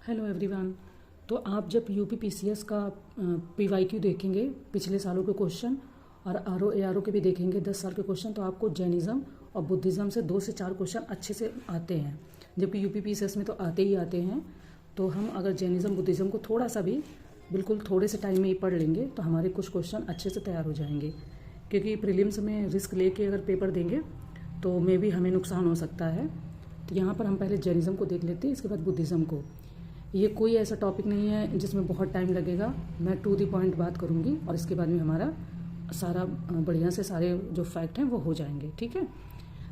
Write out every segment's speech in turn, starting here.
Hello everyone. तो आप जब यूपी पीसीएस का पीवाईक्यू देखेंगे, पिछले सालों के क्वेश्चन, और आरओ एआरओ के भी देखेंगे 10 साल के क्वेश्चन, तो आपको जैनिज़्म और बुद्धिज़्म से 2 से 4 क्वेश्चन अच्छे से आते हैं, जबकि यूपी पीसीएस में तो आते ही आते हैं। तो हम अगर जैनिज़्म बुद्धिज़्म को थोड़ा सा भी, बिल्कुल थोड़े से टाइम में ही पढ़ लेंगे तो हमारे कुछ क्वेश्चन अच्छे से तैयार हो जाएंगे। क्योंकि प्रीलिम्स में रिस्क लेके अगर पेपर देंगे तो मे भी हमें नुकसान हो सकता है। तो यहाँ पर हम पहले जैनिज़्म को देख लेते हैं, इसके बाद बुद्धिज़्म को। ये कोई ऐसा टॉपिक नहीं है जिसमें बहुत टाइम लगेगा, मैं टू द पॉइंट बात करूँगी और इसके बाद में हमारा सारा बढ़िया से सारे जो फैक्ट हैं वो हो जाएंगे। ठीक है,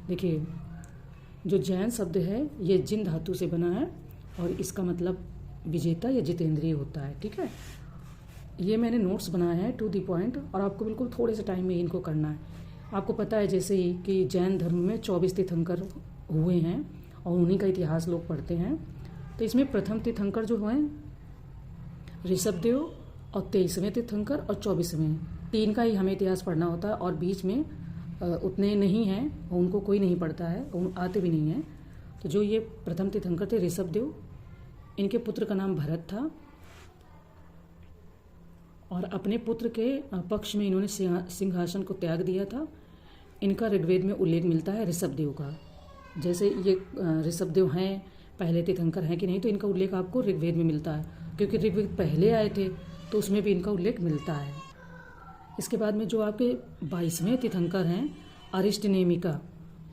देखिए जो जैन शब्द है ये जिन धातु से बना है और इसका मतलब विजेता या जितेंद्रिय होता है। ठीक है, ये मैंने नोट्स बनाए हैं टू द पॉइंट और आपको बिल्कुल थोड़े से टाइम में इनको करना है। आपको पता है जैसे ही कि जैन धर्म में 24 तीर्थंकर हुए हैं और उन्हीं का इतिहास लोग पढ़ते हैं। तो इसमें प्रथम तीर्थंकर जो हुए ऋषभदेव और 23वें तीर्थंकर और 24वें, 3 का ही हमें इतिहास पढ़ना होता है और बीच में उतने नहीं हैं, उनको कोई नहीं पढ़ता है, आते भी नहीं हैं। तो जो ये प्रथम तीर्थंकर थे ऋषभदेव, इनके पुत्र का नाम भरत था और अपने पुत्र के पक्ष में इन्होंने सिंहासन को त्याग दिया था। इनका ऋग्वेद में उल्लेख मिलता है ऋषभदेव का। जैसे ये ऋषभदेव हैं, पहले तीर्थंकर हैं कि नहीं, तो इनका उल्लेख आपको ऋग्वेद में मिलता है, क्योंकि ऋग्वेद पहले आए थे तो उसमें भी इनका उल्लेख मिलता है। इसके बाद में जो आपके 22वें तीर्थंकर हैं अरिष्टनेमिका,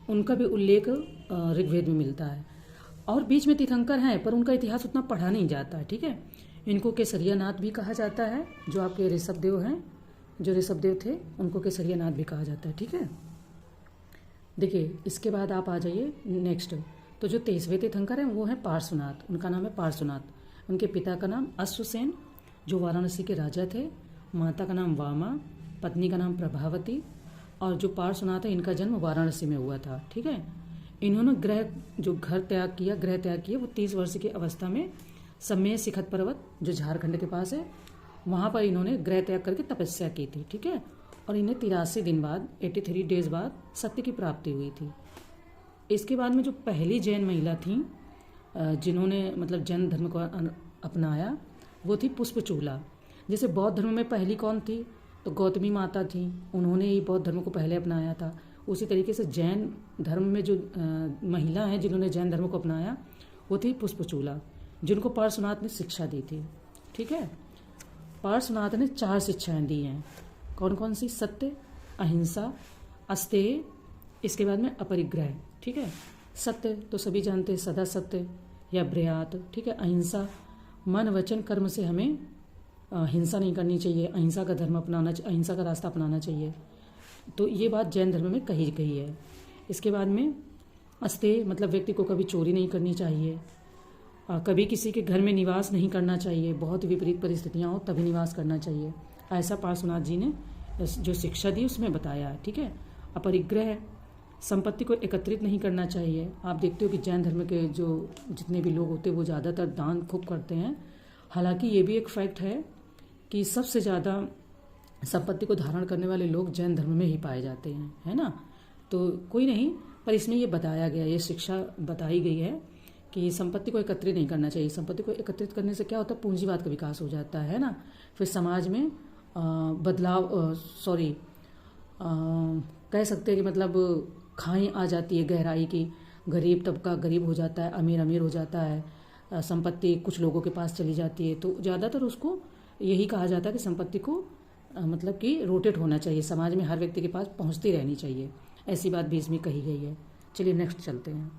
उनका भी उल्लेख ऋग्वेद में मिलता है। और बीच में तीर्थंकर हैं पर उनका इतिहास उतना पढ़ा नहीं जाता है। ठीक है, इनको केसरियानाथ भी कहा जाता है। जो आपके ऋषभदेव हैं, जो ऋषभदेव थे, उनको केसरियानाथ भी कहा जाता है। ठीक है, देखिए इसके बाद आप आ जाइए नेक्स्ट। तो जो 23वें तीर्थंकर हैं वो हैं पार्श्वनाथ, उनका नाम है पार्श्वनाथ। उनके पिता का नाम अश्वसेन जो वाराणसी के राजा थे, माता का नाम वामा, पत्नी का नाम प्रभावती, और जो पार्श्वनाथ है इनका जन्म वाराणसी में हुआ था। ठीक है, इन्होंने घर त्याग किया वो 30 वर्ष की अवस्था में सम्मेय शिखर पर्वत जो झारखंड के पास है, वहाँ पर इन्होंने गृह त्याग करके तपस्या की थी। ठीक है, और इन्हें 83 दिन बाद 83 डेज बाद सत्य की प्राप्ति हुई थी। इसके बाद में जो पहली जैन महिला थी जिन्होंने मतलब जैन धर्म को अपनाया, वो थी पुष्पचूला। जैसे बौद्ध धर्म में पहली कौन थी, तो गौतमी माता थी, उन्होंने ही बौद्ध धर्म को पहले अपनाया था। उसी तरीके से जैन धर्म में जो महिला हैं जिन्होंने जैन धर्म को अपनाया, वो थी पुष्पचूला, जिनको पार्श्वनाथ ने शिक्षा दी थी। ठीक है, पार्श्वनाथ ने 4 शिक्षाएं दी हैं। कौन कौन सी? सत्य, अहिंसा, अस्तेय, इसके बाद में अपरिग्रह। ठीक है, सत्य तो सभी जानते हैं, सदा सत्य या ब्रयात। ठीक है, अहिंसा, मन वचन कर्म से हमें हिंसा नहीं करनी चाहिए, अहिंसा का धर्म अपनाना, अहिंसा का रास्ता अपनाना चाहिए। तो ये बात जैन धर्म में कही गई है। इसके बाद में अस्तेय मतलब व्यक्ति को कभी चोरी नहीं करनी चाहिए, कभी किसी के घर में निवास नहीं करना चाहिए, बहुत विपरीत परिस्थितियाँ हो तभी निवास करना चाहिए, ऐसा पार्श्वनाथ जी ने जो शिक्षा दी उसमें बताया है। ठीक है, अपरिग्रह, संपत्ति को एकत्रित नहीं करना चाहिए। आप देखते हो कि जैन धर्म के जो जितने भी लोग होते हैं वो ज़्यादातर दान खूब करते हैं। हालांकि ये भी एक फैक्ट है कि सबसे ज़्यादा संपत्ति को धारण करने वाले लोग जैन धर्म में ही पाए जाते हैं, है ना। तो कोई नहीं, पर इसमें ये बताया गया, ये शिक्षा बताई गई है कि संपत्ति को एकत्रित नहीं करना चाहिए। संपत्ति को एकत्रित करने से क्या होता है, पूंजीवाद का विकास हो जाता है ना। फिर समाज में बदलाव, कह सकते हैं कि मतलब खाई आ जाती है गहराई की, गरीब तबका गरीब हो जाता है, अमीर अमीर हो जाता है, संपत्ति कुछ लोगों के पास चली जाती है। तो ज़्यादातर उसको यही कहा जाता है कि संपत्ति को मतलब कि रोटेट होना चाहिए, समाज में हर व्यक्ति के पास पहुंचती रहनी चाहिए, ऐसी बात भी इसमें कही गई है। चलिए नेक्स्ट चलते हैं।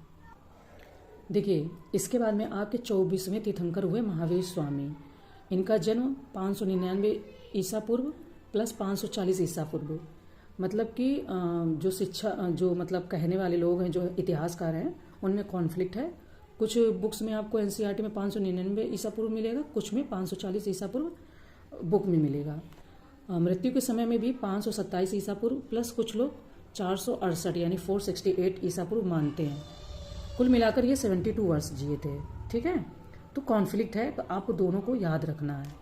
देखिए इसके बाद में आपके 24वें तीर्थंकर हुए महावीर स्वामी। इनका जन्म 599 ईसा पूर्व प्लस 540 ईसा पूर्व। मतलब कि जो शिक्षा जो मतलब कहने वाले लोग हैं, जो इतिहासकार हैं, उनमें कॉन्फ्लिक्ट है। कुछ बुक्स में आपको एनसीईआरटी में 599 ईसा पूर्व मिलेगा, कुछ में 540 ईसा पूर्व बुक में मिलेगा। मृत्यु के समय में भी 527 ईसा पूर्व प्लस कुछ लोग 468 यानी 468 ईसा पूर्व मानते हैं। कुल मिलाकर ये 72 वर्ष जिए थे। ठीक है, तो कॉन्फ्लिक्ट है, तो आपको दोनों को याद रखना है।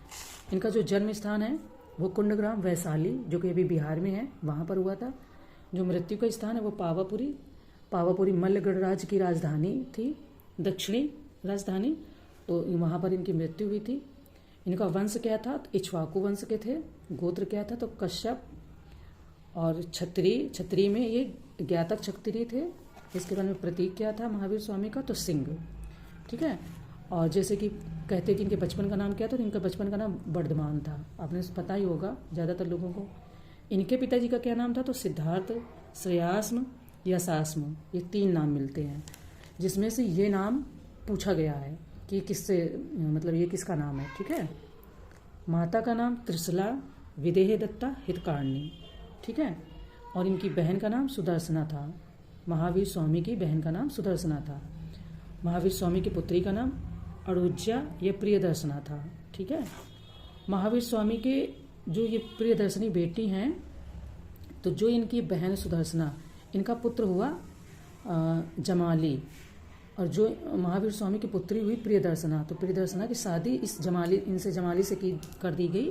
इनका जो जन्म स्थान है वो कुंडग्राम वैशाली, जो कि अभी बिहार में है, वहाँ पर हुआ था। जो मृत्यु का स्थान है वो पावापुरी मल्लगढ़ राज्य की राजधानी थी, दक्षिणी राजधानी। तो वहाँ पर इनकी मृत्यु हुई थी। इनका वंश क्या था? तो इक्ष्वाकु वंश के थे। गोत्र क्या था? तो कश्यप। और क्षत्रिय में ये ज्ञातक क्षत्रिय थे। इसके बारे में प्रतीक क्या था महावीर स्वामी का? तो सिंह। ठीक है। और जैसे कि कहते कि इनके बचपन का नाम क्या था, तो इनका बचपन का नाम वर्धमान था। आपने पता ही होगा ज़्यादातर लोगों को। इनके पिताजी का क्या नाम था? तो सिद्धार्थ, श्रेयास्म, यशास्म, ये 3 नाम मिलते हैं, जिसमें से ये नाम पूछा गया है कि किससे, मतलब ये किसका नाम है। ठीक है। माता का नाम त्रिशला विदेह दत्ता हितकारिणी। ठीक है। और इनकी बहन का नाम सुदर्शना था। महावीर स्वामी की बहन का नाम सुदर्शना था। महावीर स्वामी की पुत्री का नाम अड़ुज्या या प्रियदर्शना था। ठीक है। महावीर स्वामी के जो ये प्रियदर्शनी बेटी हैं, तो जो इनकी बहन सुदर्शना, इनका पुत्र हुआ जमाली, और जो महावीर स्वामी की पुत्री हुई प्रियदर्शना, तो प्रियदर्शना की शादी इनसे जमाली से कर दी गई।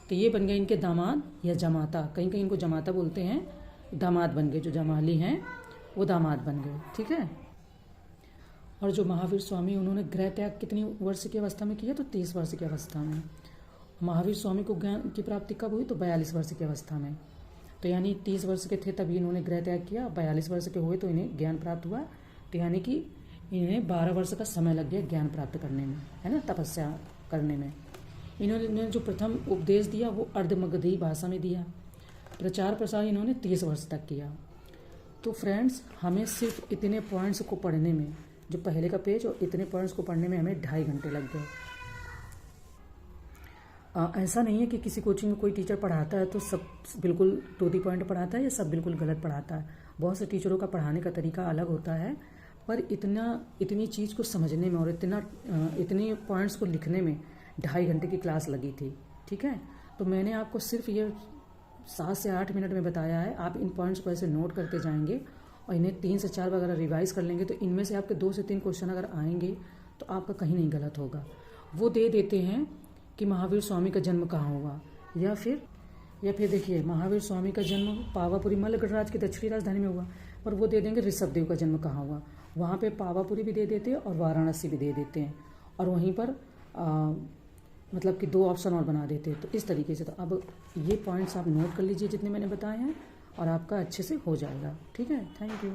तो ये बन गए इनके दामाद या जमाता। कहीं कहीं इनको जमाता बोलते हैं। दामाद बन गए, जो जमाली हैं वो दामाद बन गए। ठीक है। और जो महावीर स्वामी, उन्होंने गृह त्याग कितनी वर्ष की अवस्था में किया? तो 30 वर्ष की अवस्था में। महावीर स्वामी को ज्ञान की प्राप्ति कब हुई? तो 42 वर्ष की अवस्था में। तो यानी 30 वर्ष के थे तभी इन्होंने गृह त्याग किया, 42 वर्ष के हुए तो इन्हें ज्ञान प्राप्त हुआ। तो यानी कि इन्हें 12 वर्ष का समय लग गया ज्ञान प्राप्त करने में, है ना, तपस्या करने में। इन्होंने जो प्रथम उपदेश दिया वो अर्धमगधी भाषा में दिया। प्रचार प्रसार इन्होंने 30 वर्ष तक किया। तो फ्रेंड्स, हमें सिर्फ इतने पॉइंट्स को पढ़ने में, जो पहले का पेज और इतने पॉइंट्स को पढ़ने में हमें 2.5 घंटे लग गए। ऐसा नहीं है कि किसी कोचिंग में कोई टीचर पढ़ाता है तो सब बिल्कुल टू दी पॉइंट पढ़ाता है या सब बिल्कुल गलत पढ़ाता है। बहुत से टीचरों का पढ़ाने का तरीका अलग होता है, पर इतनी चीज़ को समझने में और इतने पॉइंट्स को लिखने में 2.5 घंटे की क्लास लगी थी। ठीक है। तो मैंने आपको सिर्फ ये 7 से 8 मिनट में बताया है। आप इन पॉइंट्स को ऐसे नोट करते जाएंगे और इन्हें 3 से 4 बार अगर रिवाइज कर लेंगे तो इनमें से आपके 2 से 3 क्वेश्चन अगर आएंगे तो आपका कहीं नहीं गलत होगा। वो दे देते हैं कि महावीर स्वामी का जन्म कहाँ हुआ, या फिर देखिए महावीर स्वामी का जन्म पावापुरी मल्ल गणराज की दक्षिणी राजधानी में हुआ, पर वो दे देंगे ऋषभदेव का जन्म कहाँ हुआ। वहाँ पे पावापुरी भी दे देते हैं और वाराणसी भी दे देते हैं, और वहीं पर मतलब कि 2 ऑप्शन और बना देते हैं। तो इस तरीके से, तो अब ये पॉइंट्स आप नोट कर लीजिए जितने मैंने बताए हैं, और आपका अच्छे से हो जाएगा। ठीक है। Thank you.